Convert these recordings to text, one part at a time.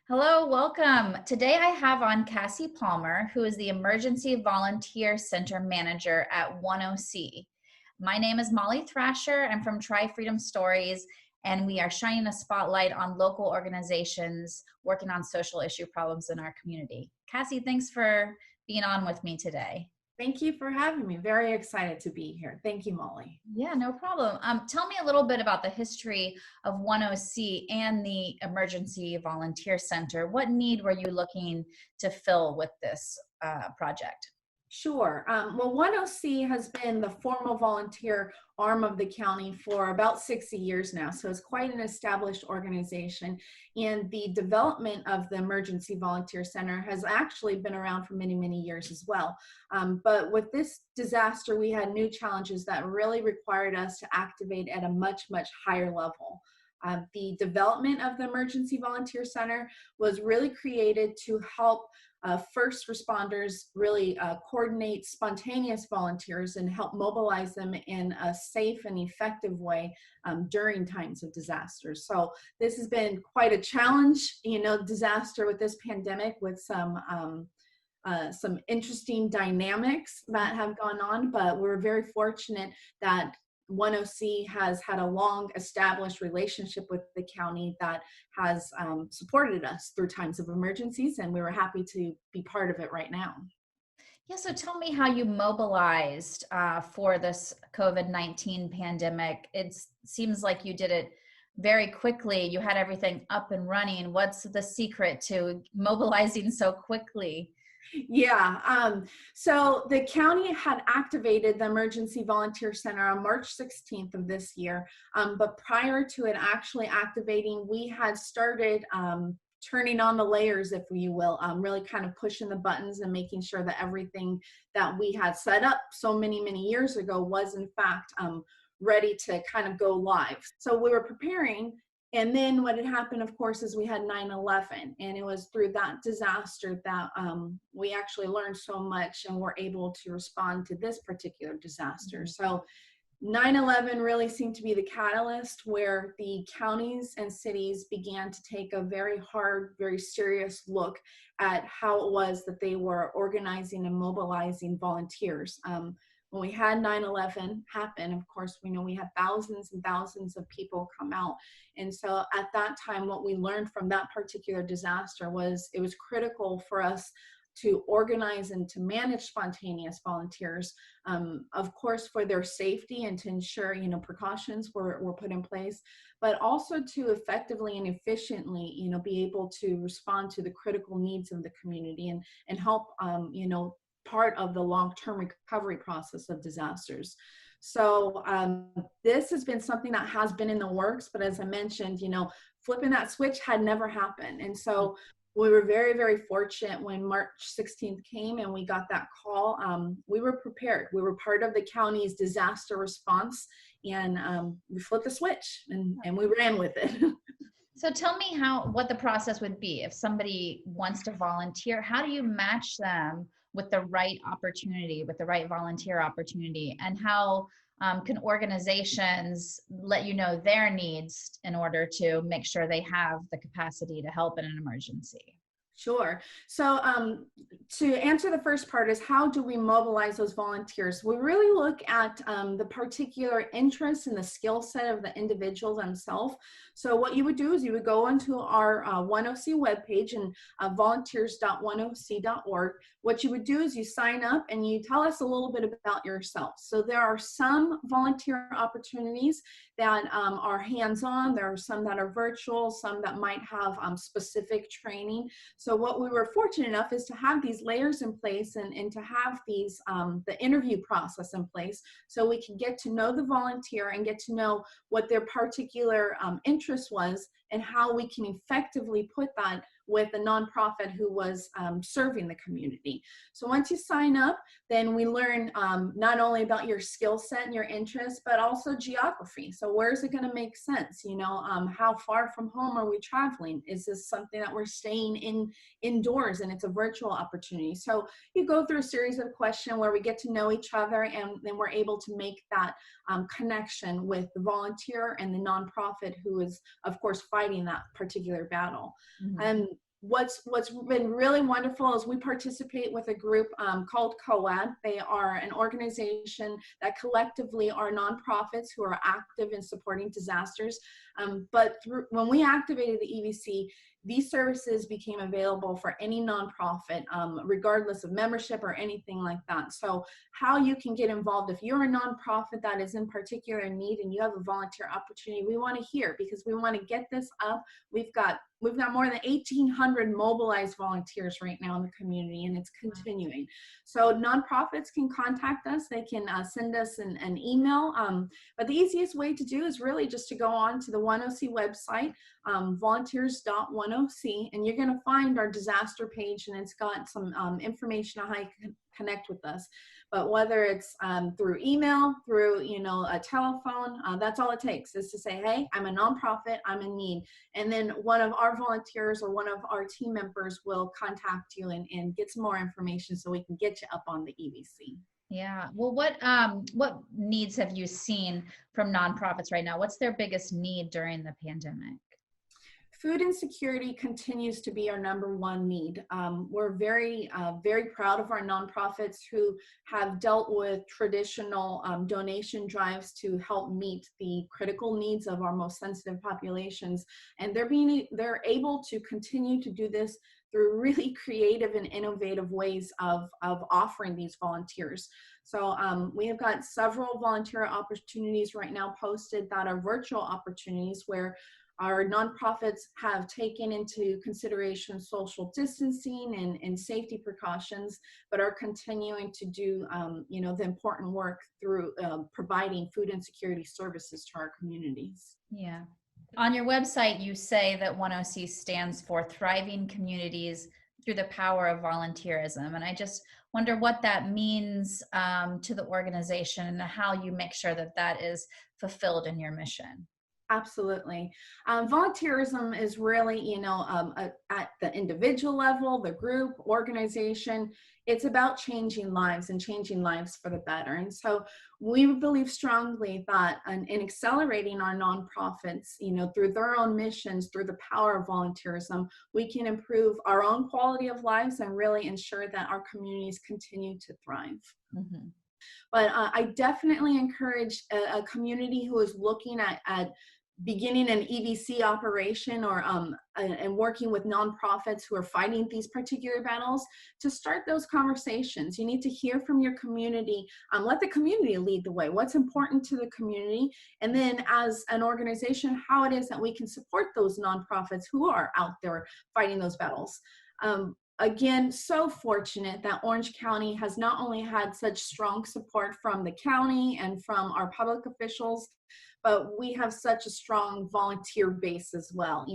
Hello, welcome. Today I have on Cassi Palmer, who is the Emergency Volunteer Center Manager at OneOC. My name is Molly Thrasher. I'm from Tri Freedom Stories, and we are shining a spotlight on local organizations working on social issue problems in our community. Cassi, thanks for being on with me today. Thank you for having me. Very excited to be here. Thank you, Molly. Yeah, no problem. Tell me a little bit about the history of OneOC and the Emergency Volunteer Center. What need were you looking to fill with this project? Sure. Well, OneOC has been the formal volunteer arm of the county for about 60 years now. So it's quite an established organization. And the development of the Emergency Volunteer Center has actually been around for many, many years as well. But with this disaster, we had new challenges that really required us to activate at a much, much higher level. The development of the Emergency Volunteer Center was really created to help first responders really coordinate spontaneous volunteers and help mobilize them in a safe and effective way during times of disasters. So this has been quite a challenge, disaster with this pandemic, with some interesting dynamics that have gone on, but we're very fortunate that OneOC has had a long established relationship with the county that has supported us through times of emergencies, and we were happy to be part of it right now. Yeah, so tell me how you mobilized for this COVID-19 pandemic. It seems like you did it very quickly. You had everything up and running. What's the secret to mobilizing so quickly? Yeah, so the county had activated the Emergency Volunteer Center on March 16th of this year, but prior to it actually activating, we had started turning on the layers, if you will, really kind of pushing the buttons and making sure that everything that we had set up so many, many years ago was in fact ready to kind of go live. So we were preparing. And then what had happened, of course, is we had 9/11, and it was through that disaster that we actually learned so much and were able to respond to this particular disaster. So 9/11 really seemed to be the catalyst where the counties and cities began to take a very hard, very serious look at how it was that they were organizing and mobilizing volunteers. When we had 9/11 happen, of course, we know we had thousands and thousands of people come out. And so at that time, what we learned from that particular disaster was it was critical for us to organize and to manage spontaneous volunteers, of course, for their safety and to ensure, precautions were put in place, but also to effectively and efficiently, be able to respond to the critical needs of the community and help, part of the long-term recovery process of disasters. So this has been something that has been in the works, but as I mentioned, flipping that switch had never happened. And so we were very, very fortunate when March 16th came and we got that call. We were prepared. We were part of the county's disaster response, and we flipped the switch and we ran with it. So tell me what the process would be if somebody wants to volunteer. How do you match them with the right opportunity, with the right volunteer opportunity, and how can organizations let you know their needs in order to make sure they have the capacity to help in an emergency? Sure. So to answer the first part is how do we mobilize those volunteers? We really look at the particular interests and the skill set of the individuals themselves. So what you would do is you would go onto our OneOC webpage and volunteers.oneoc.org. What you would do is you sign up and you tell us a little bit about yourself. So there are some volunteer opportunities that are hands-on. There are some that are virtual, some that might have specific training. So what we were fortunate enough is to have these layers in place and to have these the interview process in place so we can get to know the volunteer and get to know what their particular interest was and how we can effectively put that with a nonprofit who was serving the community. So once you sign up, then we learn not only about your skill set and your interests, but also geography. So where is it going to make sense? How far from home are we traveling? Is this something that we're staying indoors and it's a virtual opportunity? So you go through a series of questions where we get to know each other, and then we're able to make that connection with the volunteer and the nonprofit who is, of course, fighting that particular battle. Mm-hmm. What's been really wonderful is we participate with a group called COAD. They are an organization that collectively are nonprofits who are active in supporting disasters. But when we activated the EVC, these services became available for any nonprofit, regardless of membership or anything like that. So how you can get involved, if you're a nonprofit that is in particular need and you have a volunteer opportunity, we want to hear, because we want to get this up. We've got more than 1,800 mobilized volunteers right now in the community, and it's continuing. So nonprofits can contact us. They can send us an email. But the easiest way to do is really just to go on to the OneOC website, volunteers.oneoc, and you're going to find our disaster page, and it's got some information on how you can connect with us. But whether it's through email, through a telephone, that's all it takes, is to say, hey, I'm a nonprofit, I'm in need. And then one of our volunteers or one of our team members will contact you and get some more information so we can get you up on the EVC. Yeah. Well, what needs have you seen from nonprofits right now? What's their biggest need during the pandemic? Food insecurity continues to be our #1 need. We're very proud of our nonprofits who have dealt with traditional donation drives to help meet the critical needs of our most sensitive populations. And they're able to continue to do this through really creative and innovative ways of offering these volunteers. So we have got several volunteer opportunities right now posted that are virtual opportunities where our nonprofits have taken into consideration social distancing and safety precautions, but are continuing to do, the important work through providing food insecurity services to our communities. Yeah. On your website, you say that OneOC stands for Thriving Communities Through the Power of Volunteerism. And I just wonder what that means to the organization and how you make sure that that is fulfilled in your mission. Absolutely. Volunteerism is really, at the individual level, the group, organization, it's about changing lives and changing lives for the better. And so we believe strongly that in accelerating our nonprofits, through their own missions, through the power of volunteerism, we can improve our own quality of lives and really ensure that our communities continue to thrive. Mm-hmm. But I definitely encourage a community who is looking at beginning an EVC operation or and working with nonprofits who are fighting these particular battles to start those conversations. You need to hear from your community. Let the community lead the way. What's important to the community? And then as an organization, how it is that we can support those nonprofits who are out there fighting those battles. Again, so fortunate that Orange County has not only had such strong support from the county and from our public officials, but we have such a strong volunteer base as well.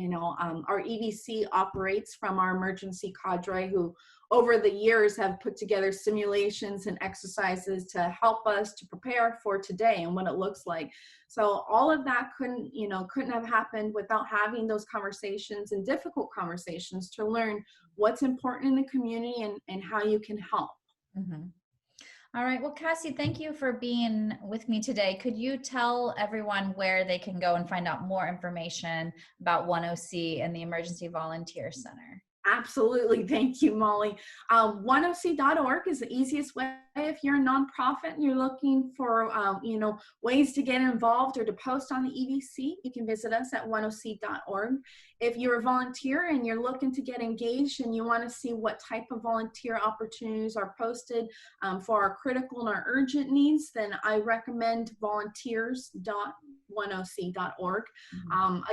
Our EVC operates from our emergency cadre who over the years have put together simulations and exercises to help us to prepare for today and what it looks like. So all of that couldn't have happened without having those conversations and difficult conversations to learn what's important in the community and how you can help. Mm-hmm. All right. Well, Cassie, thank you for being with me today. Could you tell everyone where they can go and find out more information about OneOC and the Emergency Volunteer Center? Absolutely. Thank you, Molly. OneOC.org is the easiest way. If you're a nonprofit and you're looking for, ways to get involved or to post on the EVC, you can visit us at OneOC.org. If you're a volunteer and you're looking to get engaged and you want to see what type of volunteer opportunities are posted for our critical and our urgent needs, then I recommend volunteers.oneoc.org.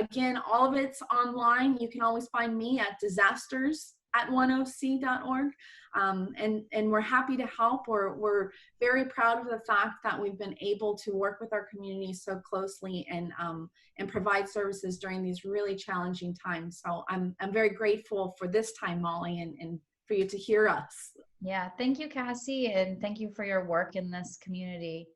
Again, all of it's online. You can always find me at disasters@oneoc.org. And we're happy to help. We're very proud of the fact that we've been able to work with our community so closely and provide services during these really challenging times. So I'm very grateful for this time, Molly, and for you to hear us. Yeah, thank you, Cassie, and thank you for your work in this community.